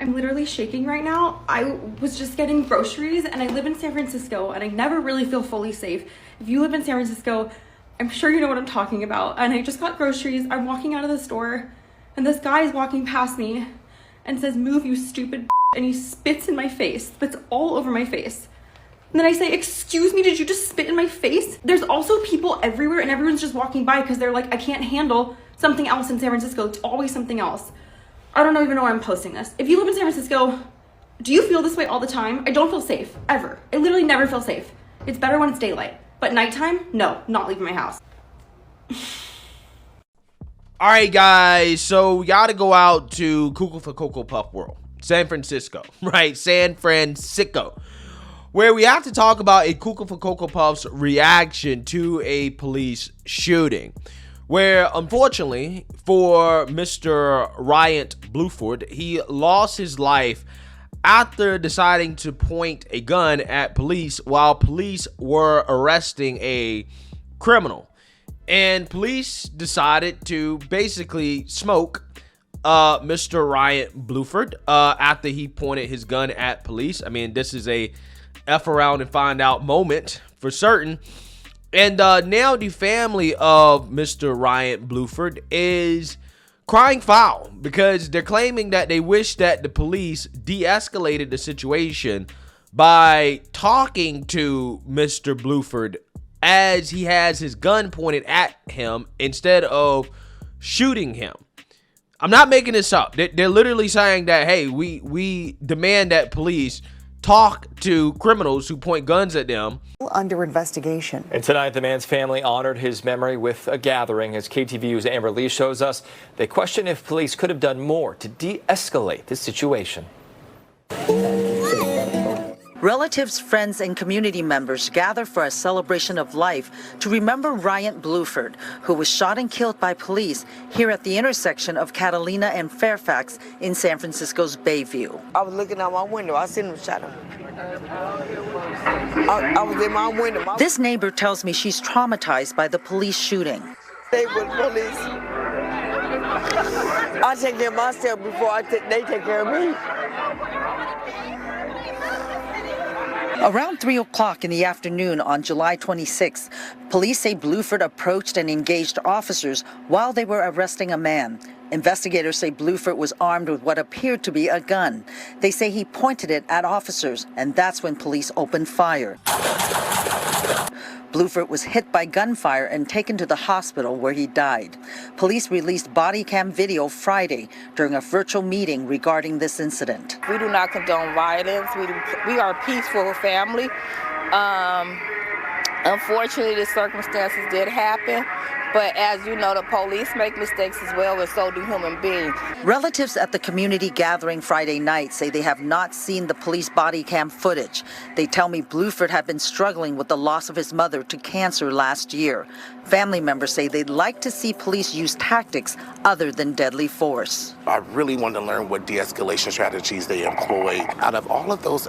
I'm literally shaking right now. I was just getting groceries and I live in San Francisco and I never really feel fully safe. If you live in San Francisco, I'm sure you know what I'm talking about. And I just got groceries. I'm walking out of the store and this guy is walking past me and says, "Move, you stupid," and he spits in my face, spits all over my face. And then I say, "Excuse me, did you just spit in my face?" There's also people everywhere and everyone's just walking by because they're like, I can't handle something else in San Francisco. It's always something else. I don't even know why I'm posting this. If you live in San Francisco, do you feel this way all the time? I don't feel safe, ever. I literally never feel safe. It's better when it's daylight. But nighttime, no, not leaving my house. All right, guys, so we got to go out to Cuckoo for Cocoa Puff World, San Francisco, right? San Francisco, where we have to talk about a Cuckoo for Cocoa Puff's reaction to a police shooting, where unfortunately for Mr. Ryant Bluford, he lost his life after deciding to point a gun at police while police were arresting a criminal. And police decided to basically smoke Mr. Ryant Bluford after he pointed his gun at police. I mean, this is a F around and find out moment for certain. And now the family of Mr. Ryant Bluford is crying foul because they're claiming that they wish that the police de-escalated the situation by talking to Mr. Bluford as he has his gun pointed at him instead of shooting him. I'm not making this up. They're literally saying that, hey, we demand that police talk to criminals who point guns at them. Under investigation. And tonight, the man's family honored his memory with a gathering. As KTVU's Amber Lee shows us, they question if police could have done more to de-escalate this situation. Relatives, friends, and community members gather for a celebration of life to remember Ryant Bluford, who was shot and killed by police here at the intersection of Catalina and Fairfax in San Francisco's Bayview. I was looking out my window. I seen him shot him. I was in my window. This neighbor tells me she's traumatized by the police shooting. They were police. I take care of myself before they take care of me. Around 3 o'clock in the afternoon on July 26th, police say Bluford approached and engaged officers while they were arresting a man. Investigators say Bluford was armed with what appeared to be a gun. They say he pointed it at officers, and that's when police opened fire. Bluford was hit by gunfire and taken to the hospital where he died. Police released body cam video Friday during a virtual meeting regarding this incident. We do not condone violence. We are a peaceful family. Unfortunately, the circumstances did happen. But as you know, the police make mistakes as well, and so do human beings. Relatives at the community gathering Friday night say they have not seen the police body cam footage. They tell me Bluford had been struggling with the loss of his mother to cancer last year. Family members say they'd like to see police use tactics other than deadly force. I really want to learn what de-escalation strategies they employ. Out of all of those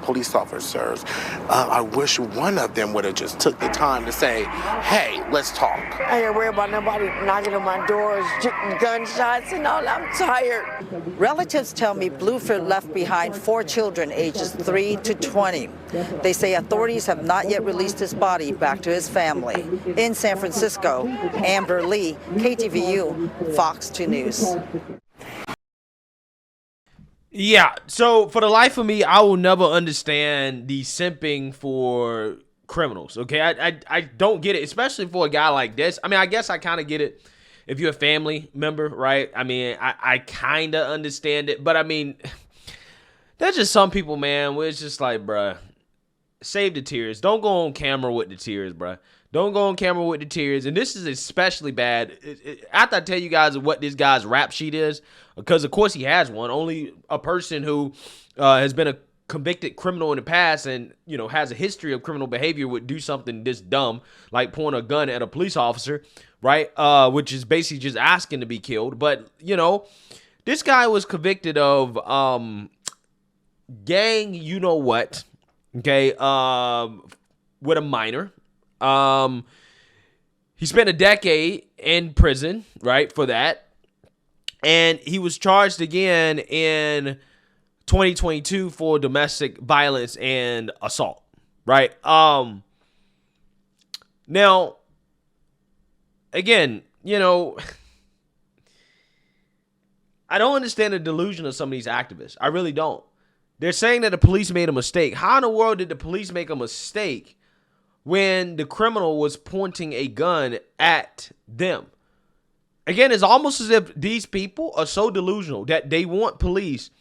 police officers, I wish one of them would have just took the time to say, hey, let's talk. I ain't worried about nobody knocking on my doors, shooting gunshots and all. I'm tired. Relatives tell me Bluford left behind 4 children ages 3 to 20. They say authorities have not yet released his body back to his family. In San Francisco, Amber Lee, KTVU, Fox 2 News. Yeah, so for the life of me, I will never understand the simping for criminals, okay? I don't get it, especially for a guy like this. I mean, I guess I kind of get it if you're a family member, right? I mean, I kind of understand it, but I mean, there's just some people, man, where it's just like, bruh, save the tears. Don't go on camera with the tears, bruh. Don't go on camera with the tears. And this is especially bad. After I tell you guys what this guy's rap sheet is, because of course he has one. Only a person who has been a convicted criminal in the past and, you know, has a history of criminal behavior would do something this dumb, like point a gun at a police officer, right? Which is basically just asking to be killed. But, you know, this guy was convicted of gang, you know what, okay, with a minor. He spent a decade in prison, right, for that. And he was charged again in 2022 for domestic violence and assault, right? Now, again, you know, I don't understand the delusion of some of these activists. I really don't. They're saying that the police made a mistake. How in the world did the police make a mistake when the criminal was pointing a gun at them? Again, it's almost as if these people are so delusional that they want police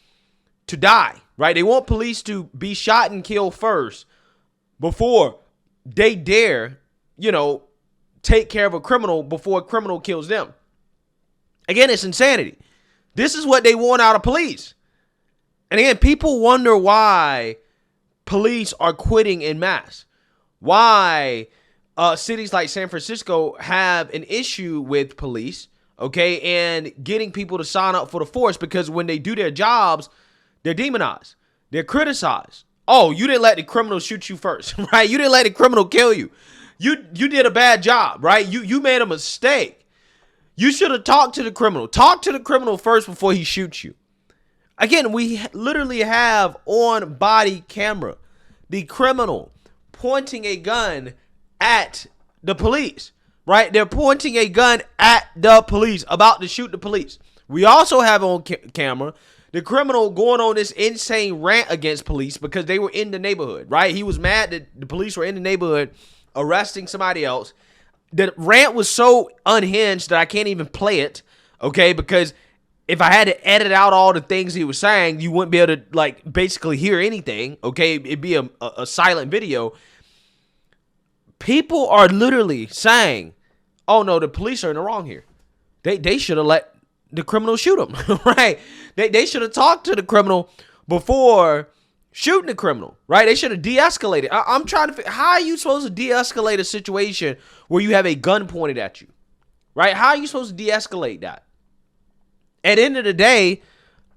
to die, right? They want police to be shot and killed first before they dare, you know, take care of a criminal before a criminal kills them. Again, it's insanity. This is what they want out of police. And again, people wonder why police are quitting en masse. Why cities like San Francisco have an issue with police, okay, and getting people to sign up for the force, because when they do their jobs, they're demonized. They're criticized. Oh, you didn't let the criminal shoot you first, right? You didn't let the criminal kill you. You did a bad job, right? You made a mistake. You should have talked to the criminal. Talk to the criminal first before he shoots you. Again, we literally have on body camera the criminal pointing a gun at the police, right? They're pointing a gun at the police, about to shoot the police. We also have on camera the criminal going on this insane rant against police because they were in the neighborhood, right? He was mad that the police were in the neighborhood arresting somebody else. The rant was so unhinged that I can't even play it, okay? Because if I had to edit out all the things he was saying, you wouldn't be able to, like, basically hear anything, okay? It'd be a silent video. People are literally saying, oh, no, the police are in the wrong here. They should have let the criminal shoot him, right? They should have talked to the criminal before shooting the criminal, right? They should have de-escalated. I'm trying to figure, how are you supposed to de-escalate a situation where you have a gun pointed at you, right? How are you supposed to de-escalate that? At the end of the day,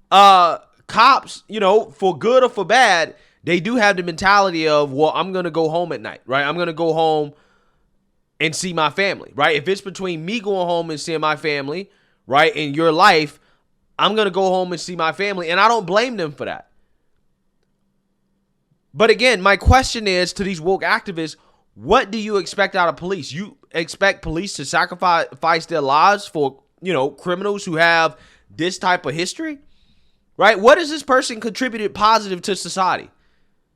cops, you know, for good or for bad, they do have the mentality of, well, I'm going to go home at night, right? I'm going to go home and see my family, right? If it's between me going home and seeing my family, right, in your life, I'm going to go home and see my family, and I don't blame them for that. But again, my question is to these woke activists, what do you expect out of police? You expect police to sacrifice their lives for, you know, criminals who have this type of history, right? What has this person contributed positive to society?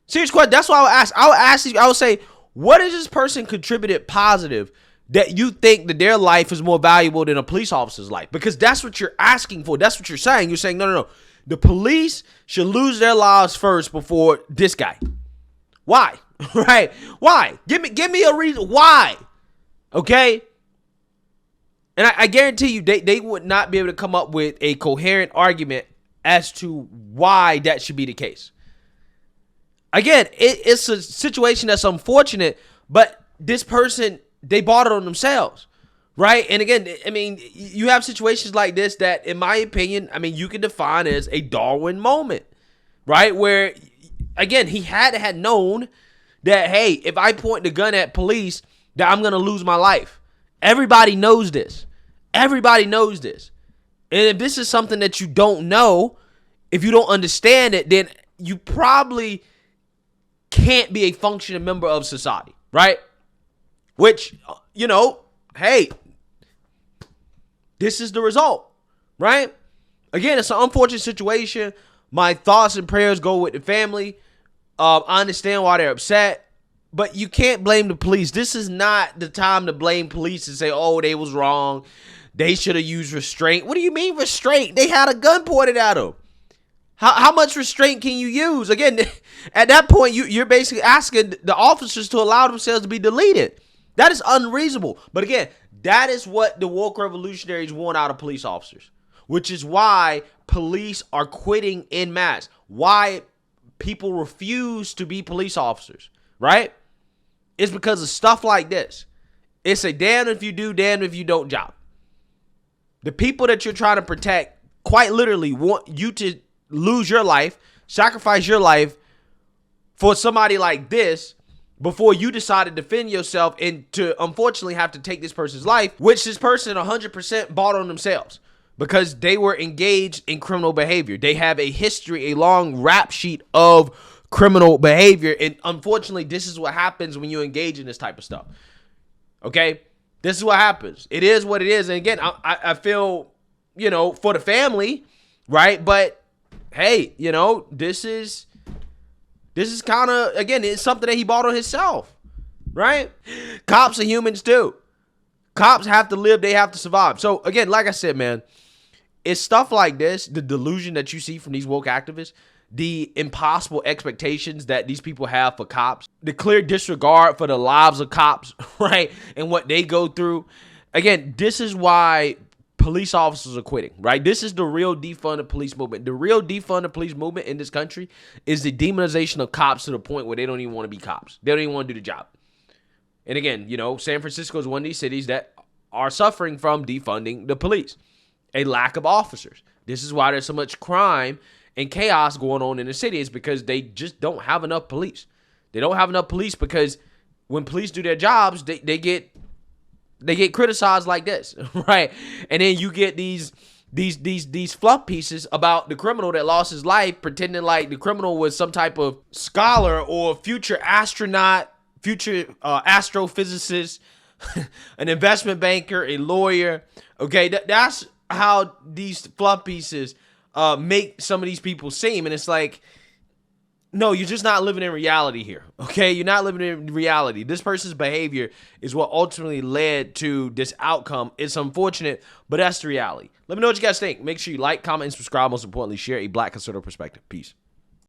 Serious question. That's what I would say, what has this person contributed positive that you think that their life is more valuable than a police officer's life? Because that's what you're asking for. That's what you're saying. You're saying, no. The police should lose their lives first before this guy. Why? Right? Why? Give me a reason. Why? Okay? And I guarantee you, they would not be able to come up with a coherent argument as to why that should be the case. Again, it's a situation that's unfortunate, but this person, they bought it on themselves, right? And again, I mean, you have situations like this that, in my opinion, I mean, you can define as a Darwin moment, right? Where, again, he had to have known that, hey, if I point the gun at police, that I'm going to lose my life. Everybody knows this. Everybody knows this. And if this is something that you don't know, if you don't understand it, then you probably can't be a functioning member of society, right? Which, you know, hey, this is the result, right? Again, it's an unfortunate situation. My thoughts and prayers go with the family. I understand why they're upset, but you can't blame the police. This is not the time to blame police and say, oh, they was wrong. They should have used restraint. What do you mean restraint? They had a gun pointed at them. How much restraint can you use? Again, at that point, you're basically asking the officers to allow themselves to be deleted. That is unreasonable. But again, that is what the woke revolutionaries want out of police officers, which is why police are quitting en masse. Why people refuse to be police officers, right? It's because of stuff like this. It's a damn if you do, damn if you don't job. The people that you're trying to protect quite literally want you to lose your life, sacrifice your life for somebody like this before you decide to defend yourself and to unfortunately have to take this person's life, which this person 100% bought on themselves. because they were engaged in criminal behavior. They have a history, a long rap sheet of criminal behavior. And unfortunately, this is what happens when you engage in this type of stuff. Okay? This is what happens. It is what it is. And again, I feel, for the family, right? But hey, this is kind of, again, it's something that he bought on himself, right? Cops are humans too. Cops have to live. They have to survive. So again, like I said, man, it's stuff like this, the delusion that you see from these woke activists, the impossible expectations that these people have for cops, the clear disregard for the lives of cops, right, and what they go through. Again, this is why police officers are quitting, right? This is the real defund the police movement. The real defund the police movement in this country is the demonization of cops to the point where they don't even want to be cops. They don't even want to do the job. And again, San Francisco is one of these cities that are suffering from defunding the police. A lack of officers. This is why there's so much crime and chaos going on in the city, is because they just don't have enough police. They don't have enough police because when police do their jobs, they get criticized like this, right? And then you get these fluff pieces about the criminal that lost his life, pretending like the criminal was some type of scholar or future astronaut, future astrophysicist, an investment banker, a lawyer. Okay, that's how these fluff pieces make some of these people seem. And it's like, no, you're just not living in reality here. Okay, you're not living in reality. This person's behavior is what ultimately led to this outcome. It's unfortunate, but that's the reality. Let me know what you guys think. Make sure you like, comment, and subscribe. Most importantly, share a Black conservative perspective. Peace.